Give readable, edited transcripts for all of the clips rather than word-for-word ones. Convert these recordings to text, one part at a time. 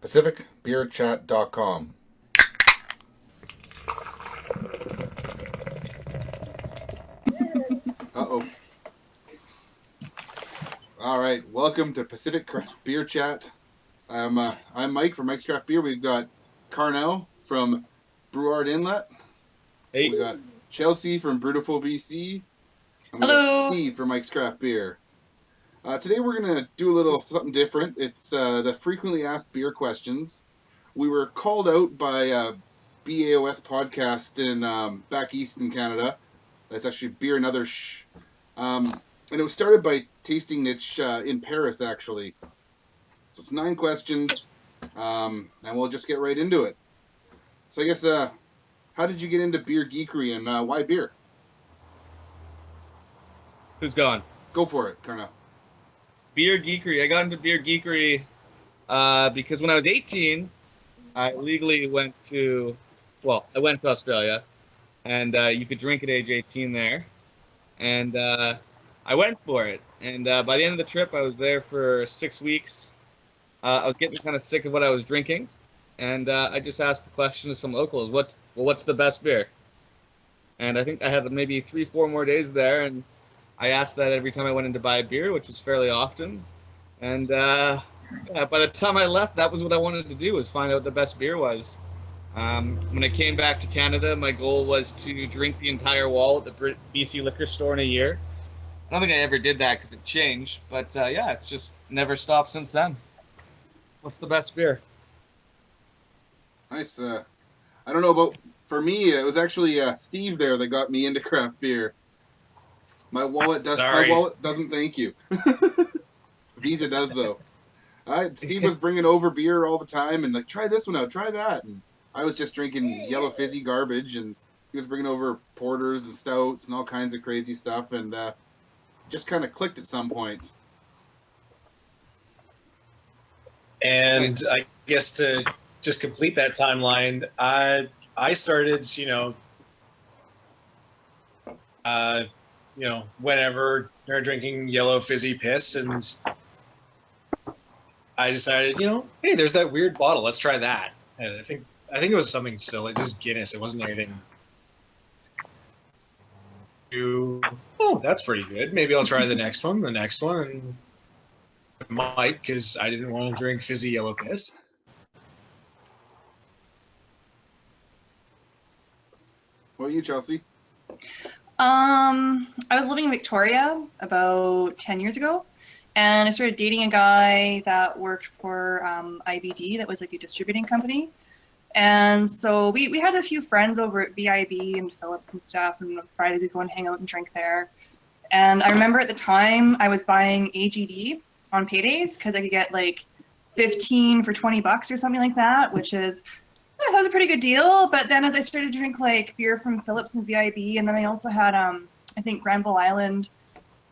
PacificBeerChat.com. Uh-oh. All right, welcome to Pacific Beer Chat. I'm Mike from Mike's Craft Beer. We've got Carnell from Breward Inlet. Hey. We got Chelsea from Brutiful BC. And we got Hello. Steve from Mike's Craft Beer. Today we're going to do a little something different. It's the frequently asked beer questions. We were called out by BAOS Podcast in back east in Canada. That's actually Beer and Other Shh. And it was started by Tasting Nitch in Paris, actually. So it's 9 questions, and we'll just get right into it. So I guess, how did you get into beer geekery, and why beer? Who's gone? Go for it, Carnell. Beer geekery. I got into beer geekery because when I was 18, I legally went to Australia, and you could drink at age 18 there. And I went for it. And by the end of the trip, I was there for 6 weeks. I was getting kind of sick of what I was drinking. And I just asked the question to some locals, what's the best beer? And I think I had maybe 3-4 more days there, and I asked that every time I went in to buy a beer, which was fairly often. And by the time I left, that was what I wanted to do, was find out what the best beer was. When I came back to Canada, my goal was to drink the entire wall at the BC liquor store in a year. I don't think I ever did that because it changed, but it's just never stopped since then. What's the best beer? Nice. I don't know about, for me, it was actually Steve there that got me into craft beer. My wallet doesn't thank you. Visa does, though. Steve was bringing over beer all the time and like, try this one out, try that. And I was just drinking yellow fizzy garbage, and he was bringing over porters and stouts and all kinds of crazy stuff, and just kind of clicked at some point. And nice. I guess to just complete that timeline, I started, whenever they're drinking yellow fizzy piss, and I decided, hey, there's that weird bottle. Let's try that. And I think it was something silly, just Guinness. It wasn't anything. Oh, that's pretty good. Maybe I'll try the next one, and I might, because I didn't want to drink fizzy yellow piss. What about you, Chelsea? I was living in Victoria about 10 years ago, and I started dating a guy that worked for IBD, that was like a distributing company. And so we had a few friends over at VIB and Phillips and stuff, and on Fridays we'd go and hang out and drink there. And I remember at the time I was buying AGD on paydays because I could get like 15 for $20 or something like that, which is, that was a pretty good deal. But then as I started to drink like beer from Phillips and VIB, and then I also had I think Granville Island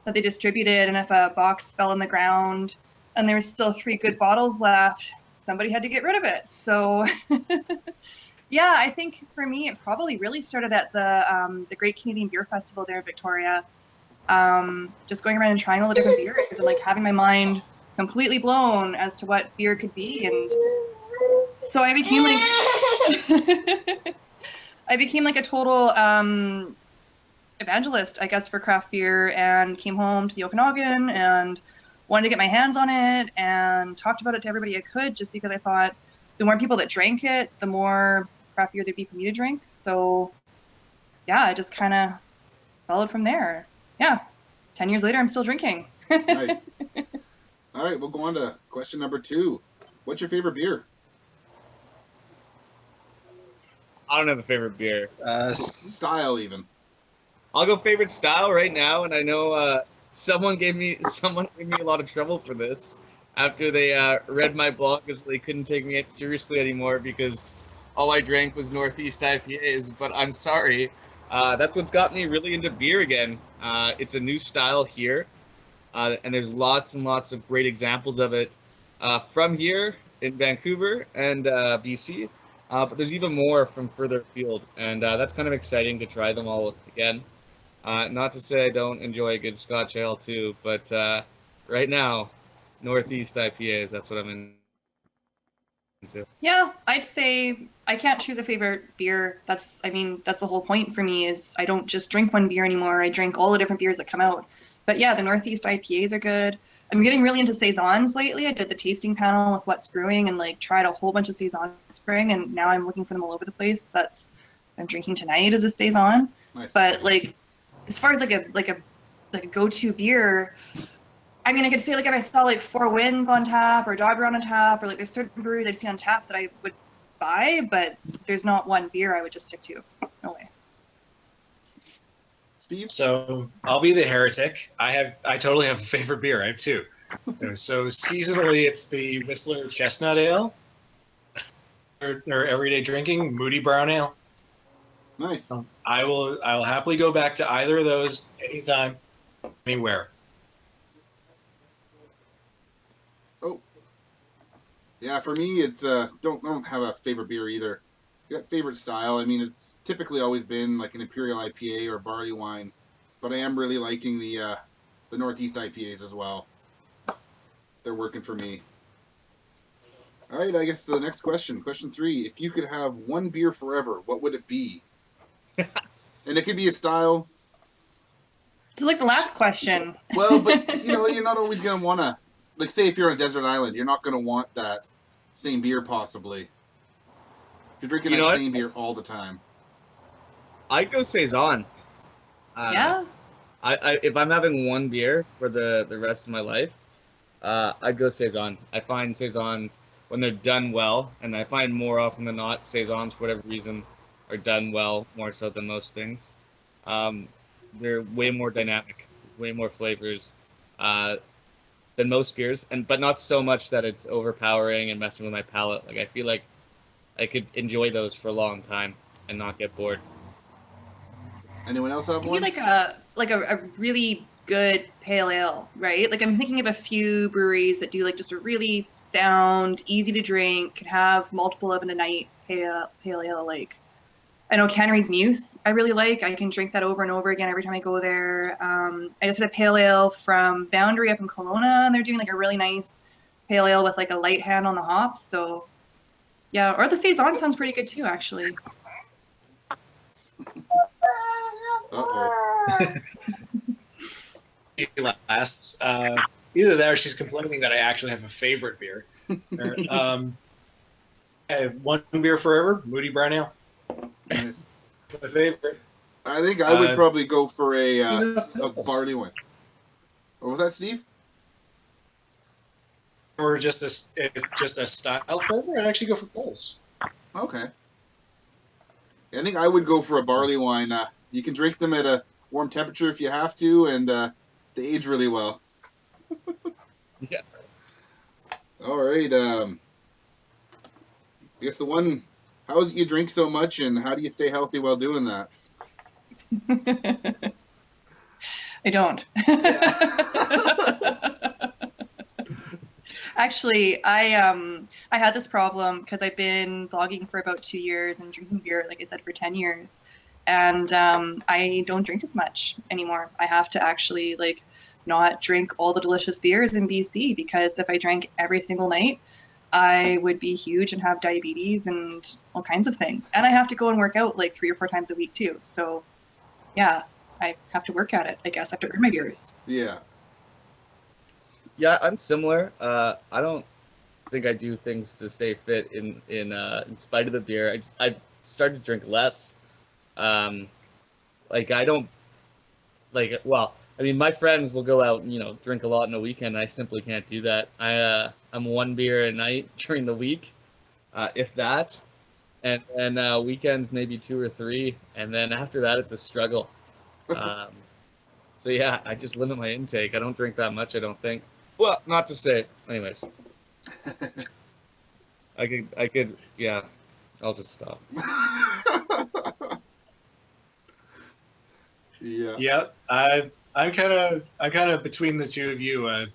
that they distributed, and if a box fell on the ground and there was still 3 good bottles left, somebody had to get rid of it. So yeah, I think for me it probably really started at the Great Canadian Beer Festival there in Victoria. Just going around and trying all the different beers and like having my mind completely blown as to what beer could be. And so I became like a total evangelist, I guess, for craft beer, and came home to the Okanagan and wanted to get my hands on it and talked about it to everybody I could, just because I thought the more people that drank it, the more craft beer there'd be for me to drink. So yeah, I just kind of followed from there. Yeah, 10 years later, I'm still drinking. Nice. All right, we'll go on to question number 2. What's your favorite beer? I don't have a favorite beer. Style, even. I'll go favorite style right now, and I know someone gave me a lot of trouble for this after they read my blog, because they couldn't take me seriously anymore because all I drank was Northeast IPAs. But I'm sorry, that's what's got me really into beer again. It's a new style here, and there's lots and lots of great examples of it from here in Vancouver and BC. But there's even more from further afield, and that's kind of exciting to try them all again. Not to say I don't enjoy a good Scotch ale too, but right now, Northeast IPAs, that's what I'm in. to. Yeah, I'd say I can't choose a favorite beer. That's the whole point for me is I don't just drink one beer anymore. I drink all the different beers that come out. But yeah, the Northeast IPAs are good. I'm getting really into saisons lately. I did the tasting panel with What's Brewing and like tried a whole bunch of saisons this spring, and now I'm looking for them all over the place. That's what I'm drinking tonight is a saison. Nice. But like, as far as like a go-to beer, I mean, I could say like if I saw like Four Winds on tap or Dogger on tap, or like there's certain breweries I see on tap that I would buy, but there's not one beer I would just stick to. No way. Steve? So I'll be the heretic. I totally have a favorite beer. I have two. So seasonally, it's the Whistler Chestnut Ale, or everyday drinking Moody Brown Ale. Nice. I will happily go back to either of those anytime, anywhere. Oh. Yeah, for me, it's don't have a favorite beer either. Got favorite style. I mean, it's typically always been like an Imperial IPA or barley wine, but I am really liking the Northeast IPAs as well. They're working for me. All right, I guess the next question, question 3. If you could have one beer forever, what would it be? And it could be a style. It's like the last question. Well, but you're not always gonna wanna, like, say if you're on a desert island, you're not gonna want that same beer possibly. If you're drinking that same beer all the time. I'd go saison. Yeah. I if I'm having one beer for the rest of my life, I'd go saison. I find saisons when they're done well, and I find more often than not saisons for whatever reason are done well more so than most things. They're way more dynamic, way more flavors than most beers, but not so much that it's overpowering and messing with my palate. Like I feel like I could enjoy those for a long time and not get bored. Anyone else have It could one? be like a really good pale ale, right? Like I'm thinking of a few breweries that do like just a really sound, easy to drink, can have multiple of in a night pale ale. Like I know Cannery's Muse I really like. I can drink that over and over again every time I go there. I just had a pale ale from Boundary up in Kelowna, and they're doing like a really nice pale ale with like a light hand on the hops. So yeah, or the saison sounds pretty good too, actually. Uh-oh. She lasts. Either that or she's complaining that I actually have a favorite beer. I have one beer forever, Moody Brown Ale. Nice. It's my favorite. I think I would probably go for a barley one. What was that, Steve? Or just a style flavor. I'd actually go for Coles. Okay. I think I would go for a barley wine. You can drink them at a warm temperature if you have to, and they age really well. Yeah. All right. I guess the one, how is it you drink so much, and how do you stay healthy while doing that? I don't. Actually, I had this problem because I've been blogging for about 2 years and drinking beer, like I said, for 10 years. And I don't drink as much anymore. I have to actually like not drink all the delicious beers in BC, because if I drank every single night, I would be huge and have diabetes and all kinds of things. And I have to go and work out like 3 or 4 times a week too. So yeah, I have to work at it, I guess. I have to earn my beers. Yeah. Yeah, I'm similar. I don't think I do things to stay fit in spite of the beer. I started to drink less. Like I don't like. Well, I mean, my friends will go out and drink a lot in a weekend. I simply can't do that. I'm one beer a night during the week, if that, and weekends maybe 2 or 3, and then after that it's a struggle. So yeah, I just limit my intake. I don't drink that much, I don't think. Well, not to say. Anyways, I could. Yeah, I'll just stop. Yeah. Yeah, I'm kind of between the two of you. I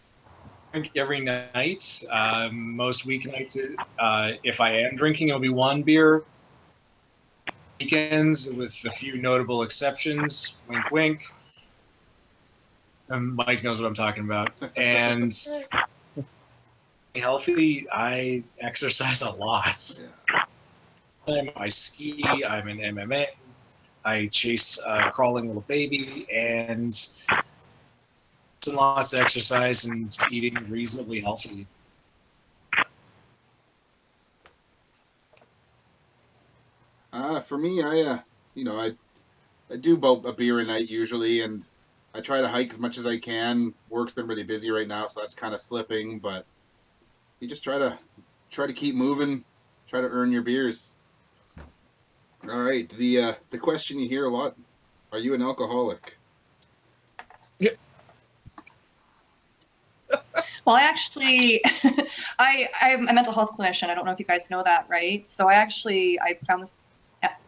drink every night. Most weeknights, if I am drinking, it'll be one beer. Weekends, with a few notable exceptions. Wink, wink. Mike knows what I'm talking about. And healthy, I exercise a lot. Yeah. I ski, I'm in MMA, I chase a crawling little baby, and lots of exercise and eating reasonably healthy. For me, I do about a beer a night usually, and I try to hike as much as I can. Work's been really busy right now, so that's kind of slipping. But you just try to keep moving, try to earn your beers. All right, the question you hear a lot: are you an alcoholic? Well, I actually, I'm a mental health clinician. I don't know if you guys know that, right? So I found this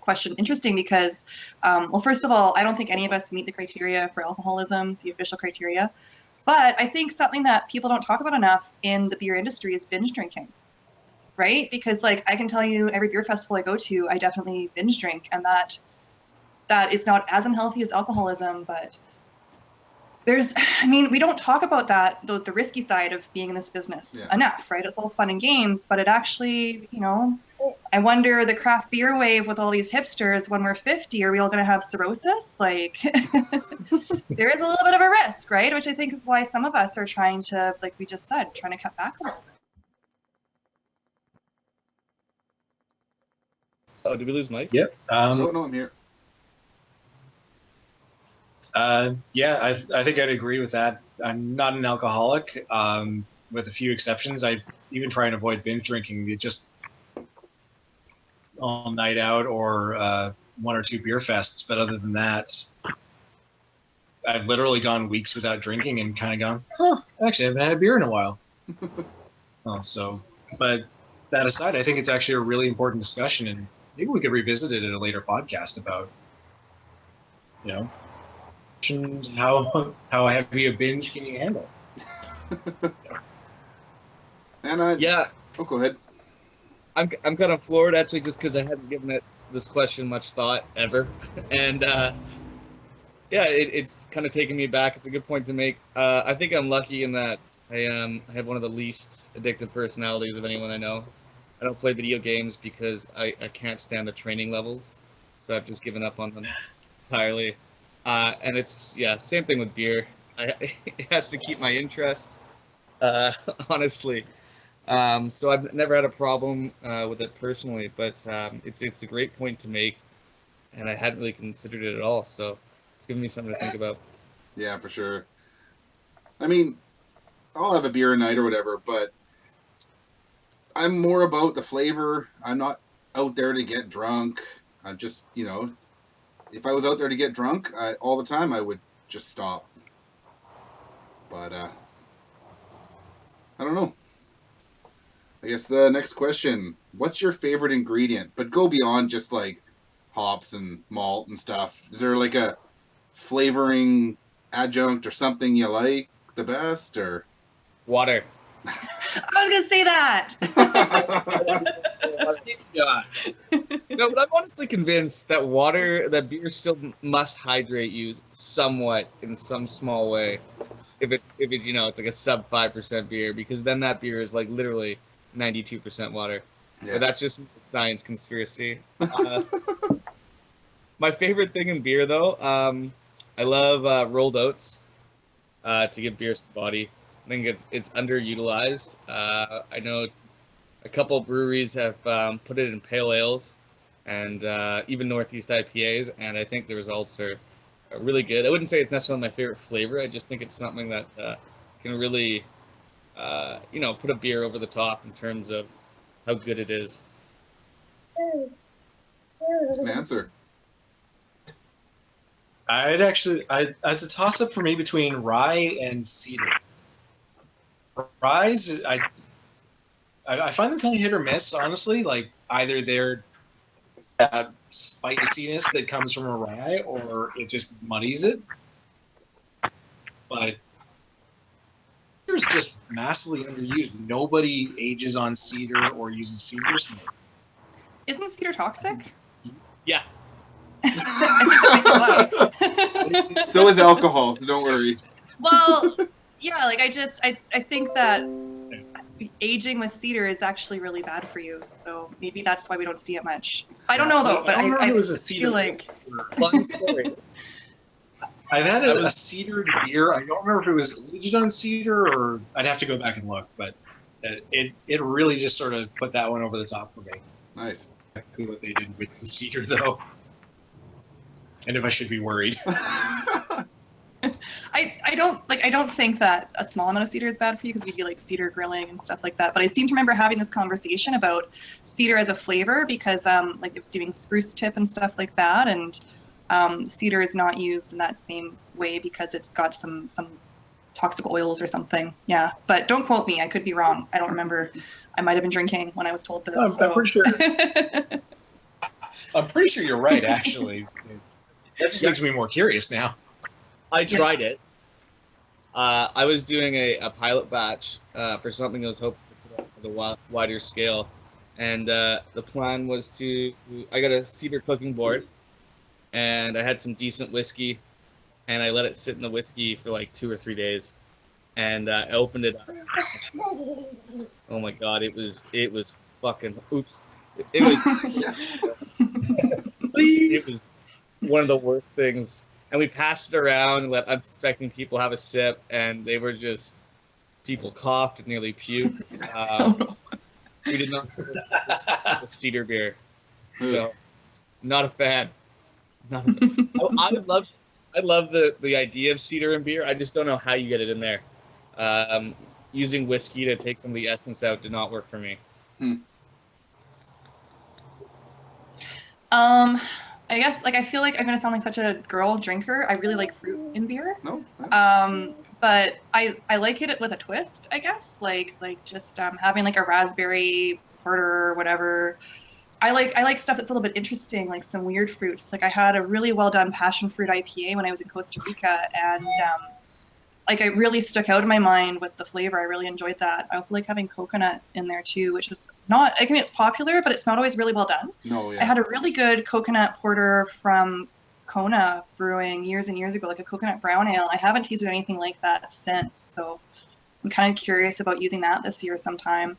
question interesting because, well, first of all, I don't think any of us meet the criteria for alcoholism, the official criteria. But I think something that people don't talk about enough in the beer industry is binge drinking, right? Because like I can tell you, every beer festival I go to, I definitely binge drink, and that is not as unhealthy as alcoholism, but we don't talk about that, the risky side of being in this business enough, right? It's all fun and games, but it actually, I wonder the craft beer wave with all these hipsters, when we're 50, are we all going to have cirrhosis? Like, there is a little bit of a risk, right? Which I think is why some of us are trying to, like we just said, trying to cut back a little bit. Oh, did we lose Mike? Yep. No, I'm here. Yeah, I think I'd agree with that. I'm not an alcoholic, with a few exceptions. I even try and avoid binge drinking, just all night out or one or two beer fests. But other than that, I've literally gone weeks without drinking and kind of gone, actually, I haven't had a beer in a while. But that aside, I think it's actually a really important discussion, and maybe we could revisit it in a later podcast about, how heavy a binge can you handle? And go ahead. I'm kind of floored actually, just because I hadn't given this question much thought ever, and it's kind of taking me back. It's a good point to make. I think I'm lucky in that I have one of the least addictive personalities of anyone I know. I don't play video games because I can't stand the training levels, so I've just given up on them entirely. And it's same thing with beer. It has to keep my interest, honestly. So I've never had a problem with it personally, but it's a great point to make, and I hadn't really considered it at all. So it's giving me something to think about. Yeah, for sure. I mean, I'll have a beer a night or whatever, but I'm more about the flavor. I'm not out there to get drunk. I'm just, if I was out there to get drunk all the time, I would just stop. But I don't know. I guess the next question: what's your favorite ingredient? But go beyond just like hops and malt and stuff. Is there like a flavoring adjunct or something you like the best, or Water. I was gonna say that. No, but I'm honestly convinced that beer still must hydrate you somewhat in some small way. If it it's like a sub 5% beer, because then that beer is like literally 92% water. Yeah. But that's just science conspiracy. My favorite thing in beer, though, I love rolled oats to give beer some body. I think it's underutilized. I know a couple breweries have put it in pale ales and even Northeast IPAs, and I think the results are really good. I wouldn't say it's necessarily my favorite flavor. I just think it's something that can really, put a beer over the top in terms of how good it is. An answer. It's a toss up for me between rye and cedar. Rye, I find them kind of hit or miss, honestly. Like either they're that spiciness that comes from a rye, or it just muddies it. But cedar's just massively underused. Nobody ages on cedar or uses cedar smoke. Isn't cedar toxic? Yeah. So is alcohol, so don't worry. Well, yeah, like I think that aging with cedar is actually really bad for you. So maybe that's why we don't see it much. I don't know though, but I don't know if it was a feel cedar. like Fun story. I've had a cedared beer. I don't remember if it was aged on cedar or I'd have to go back and look, but it really just sort of put that one over the top for me. Nice. Exactly what they did with the cedar, though. And if I should be worried. I don't think that a small amount of cedar is bad for you because we do like cedar grilling and stuff like that. But I seem to remember having this conversation about cedar as a flavor because like if doing spruce tip and stuff like that, and cedar is not used in that same way because it's got some toxic oils or something. Yeah, but don't quote me. I could be wrong. I don't remember. I might have been drinking when I was told this. I'm pretty sure. I'm pretty sure you're right. Actually, that just makes me more curious now. I tried it. I was doing a pilot batch for something I was hoping to put up for the wider scale, and the plan was I got a cedar cooking board, and I had some decent whiskey, and I let it sit in the whiskey for like 2 or 3 days, and I opened it up. Oh my god, it was fucking oops. It was one of the worst things. And we passed it around and let unsuspecting people have a sip, and they were just, people coughed and nearly puked. We did not with cedar beer, so not a fan. I love the idea of cedar in beer. I just don't know how you get it in there. Using whiskey to take some of the essence out did not work for me. I guess I feel like I'm gonna sound like such a girl drinker. I really like fruit in beer. No. But I like it with a twist, I guess. Like just having like a raspberry porter or whatever. I like stuff that's a little bit interesting, like some weird fruits. Like I had a really well done passion fruit IPA when I was in Costa Rica, and like it really stuck out in my mind with the flavor. I really enjoyed that. I also like having coconut in there too, which is not, I mean, it's popular, but it's not always really well done. No, yeah. I had a really good coconut porter from Kona Brewing years and years ago, like a coconut brown ale. I haven't tasted anything like that since, so I'm kind of curious about using that this year sometime.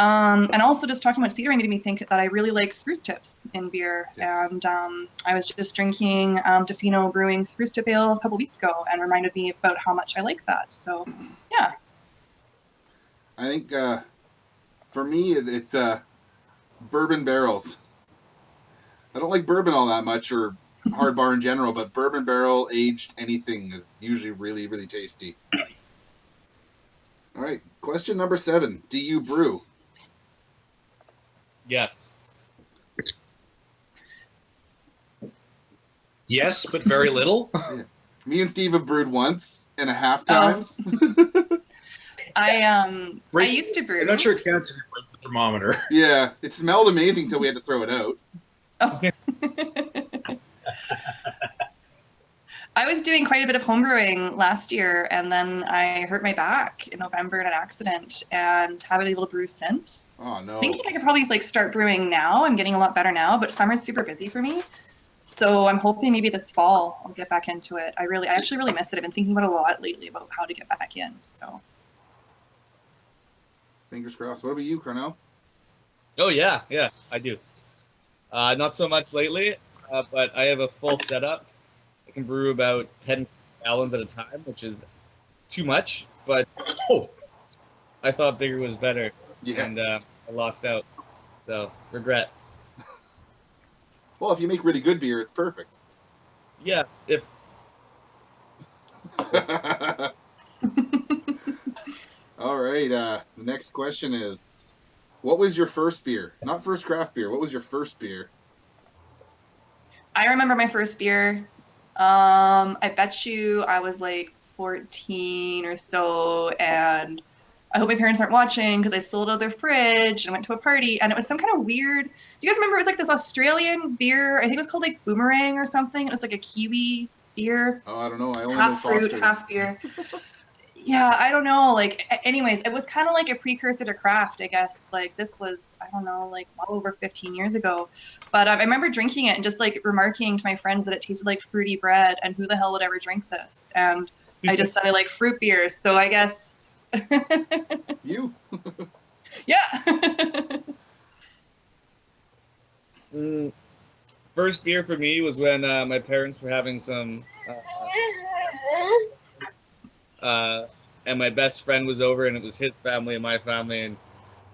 And also just talking about cedar made me think that I really like spruce tips in beer. Yes. And I was just drinking Defino Brewing spruce tip ale a couple weeks ago and reminded me about how much I like that. So, yeah. I think for me, it's bourbon barrels. I don't like bourbon all that much, or hard bar in general, but bourbon barrel aged anything is usually really, really tasty. All right, question number 7. Do you brew? Yes. Yes, but very little. Yeah. Me and Steve have brewed once and a half times. I used to brew. I'm not sure it counts as a thermometer. Yeah, it smelled amazing until we had to throw it out. Oh. I was doing quite a bit of homebrewing last year, and then I hurt my back in November in an accident, and haven't been able to brew since. Oh no! Thinking I could probably like start brewing now. I'm getting a lot better now, but summer's super busy for me. So I'm hoping maybe this fall I'll get back into it. I actually really miss it. I've been thinking about it a lot lately about how to get back in. So Fingers crossed. What about you, Cornell? Oh yeah, I do. Not so much lately, but I have a full setup. I can brew about 10 gallons at a time, which is too much, but I thought bigger was better, and I lost out. So, regret. Well, if you make really good beer, it's perfect. Yeah, if... All right, the next question is, what was your first beer? Not first craft beer. What was your first beer? I remember my first beer. I bet you I was like 14 or so, and I hope my parents aren't watching because I stole it out of their fridge and went to a party, and it was some kind of weird. Do you guys remember it was like this Australian beer? I think it was called like Boomerang or something. It was like a kiwi beer. Oh, I don't know. I only know Half fruit, Foster's. half beer. Yeah, I don't know. Like, anyways, it was kind of like a precursor to craft, I guess. Like, this was, I don't know, like well over 15 years ago. But I remember drinking it and just like remarking to my friends that it tasted like fruity bread, and who the hell would ever drink this? And I just said I like fruit beers, so I guess. You? Yeah. First beer for me was when my parents were having some, and my best friend was over, and it was his family and my family and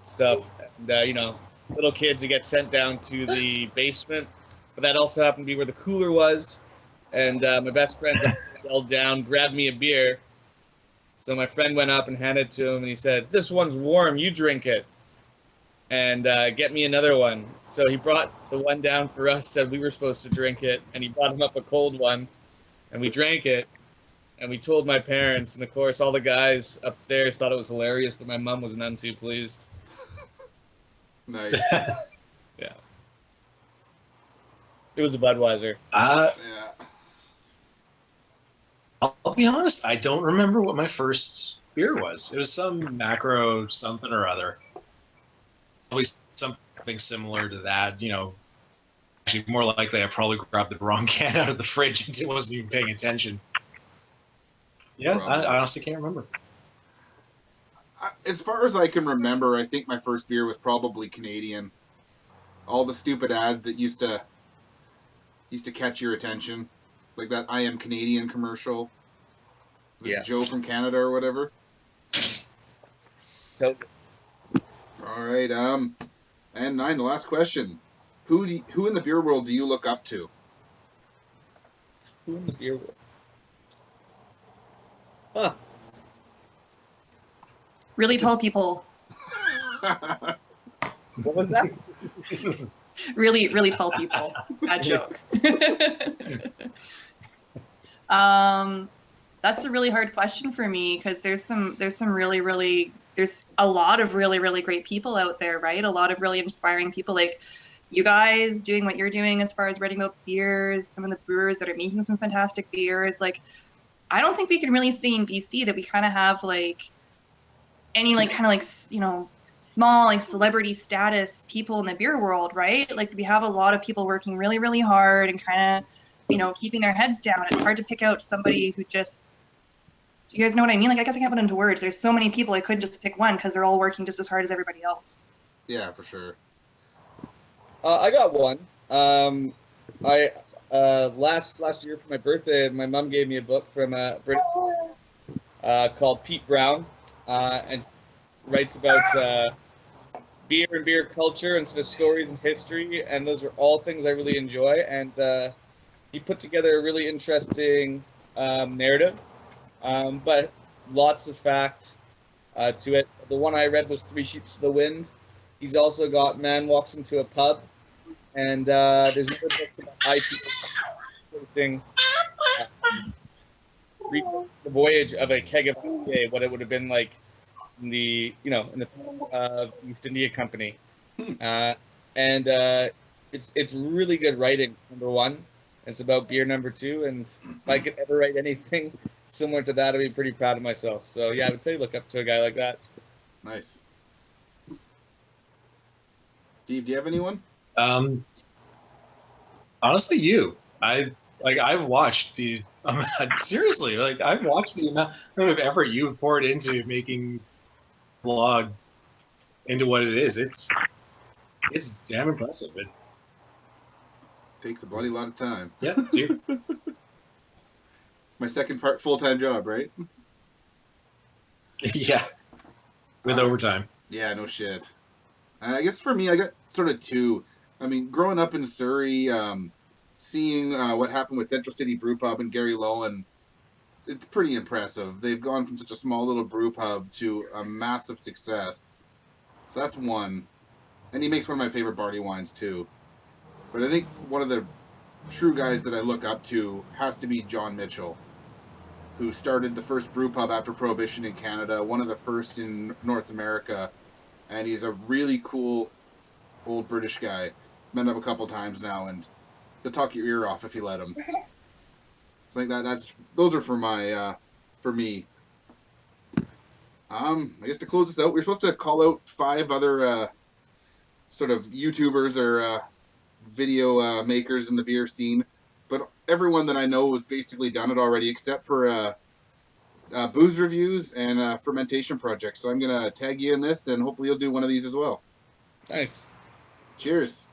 stuff. And, little kids, you get sent down to the basement, but that also happened to be where the cooler was. And my best friend's yelled down, "Grab me a beer." So my friend went up and handed it to him, and he said, "This one's warm, you drink it. And get me another one." So he brought the one down for us, said we were supposed to drink it, and he brought him up a cold one, and we drank it, and we told my parents, and of course all the guys upstairs thought it was hilarious, but my mom was none too pleased. Nice. Yeah. It was a Budweiser. Yeah. I'll be honest, I don't remember what my first beer was. It was some macro something or other. Probably something similar to that, Actually, more likely, I probably grabbed the wrong can out of the fridge and wasn't even paying attention. Yeah, I honestly can't remember. As far as I can remember, I think my first beer was probably Canadian. All the stupid ads that used to catch your attention, like that "I am Canadian" commercial. Was it Joe from Canada or whatever? So, all right. And 9, the last question: Who in the beer world do you look up to? who in the beer world? Huh. Really tall people. What was that? Really, really tall people. Bad joke. That's a really hard question for me because there's a lot of really, really great people out there, right? A lot of really inspiring people, like you guys doing what you're doing as far as writing about beers, some of the brewers that are making some fantastic beers. Like, I don't think we can really say in BC that we kind of have like any small like celebrity status people in the beer world, right? Like we have a lot of people working really, really hard and kind of, keeping their heads down. It's hard to pick out somebody who just, you guys know what I mean? Like, I guess I can't put it into words. There's so many people, I couldn't just pick one because they're all working just as hard as everybody else. Yeah, for sure. I got one. I last year for my birthday, my mom gave me a book from British called Pete Brown, and writes about beer and beer culture and sort of stories and history, and those are all things I really enjoy. And he put together a really interesting narrative, but lots of fact to it. The one I read was Three Sheets to the Wind. He's also got Man Walks into a Pub, and there's another book about IP the voyage of a keg of IPA, what it would have been like in the East India Company, and it's really good writing. Number one, it's about beer. Number two, and if I could ever write anything similar to that, I'd be pretty proud of myself. So yeah, I would say look up to a guy like that. Nice. Steve, do you have anyone? Honestly, you. I've watched the seriously. Like I've watched the amount of effort you have poured into making blog into what it is. It's damn impressive. It takes a bloody lot of time. Yeah, dude. My second part full-time job, right? Yeah. With overtime. Yeah, no shit. I guess for me, I got sort of two. I mean, growing up in Surrey, seeing what happened with Central City Brew Pub and Gary Lowen, it's pretty impressive. They've gone from such a small little brew pub to a massive success. So that's one. And he makes one of my favorite barley wines, too. But I think one of the true guys that I look up to has to be John Mitchell, who started the first brew pub after Prohibition in Canada, one of the first in North America. And he's a really cool old British guy. Met him a couple times now, and he'll talk your ear off if you let him. So I think those are for me. I guess to close this out, we're supposed to call out 5 other sort of YouTubers or video makers in the beer scene, but everyone that I know has basically done it already, except for booze reviews and fermentation projects. So I'm going to tag you in this, and hopefully you'll do one of these as well. Nice. Cheers.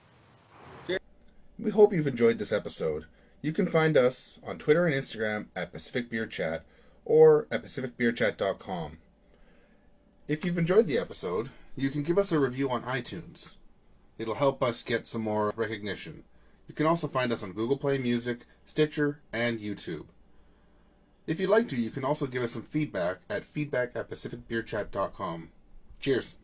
We hope you've enjoyed this episode. You can find us on Twitter and Instagram at Pacific Beer Chat or at pacificbeerchat.com. If you've enjoyed the episode, you can give us a review on iTunes. It'll help us get some more recognition. You can also find us on Google Play Music, Stitcher, and YouTube. If you'd like to, you can also give us some feedback at pacificbeerchat.com. Cheers.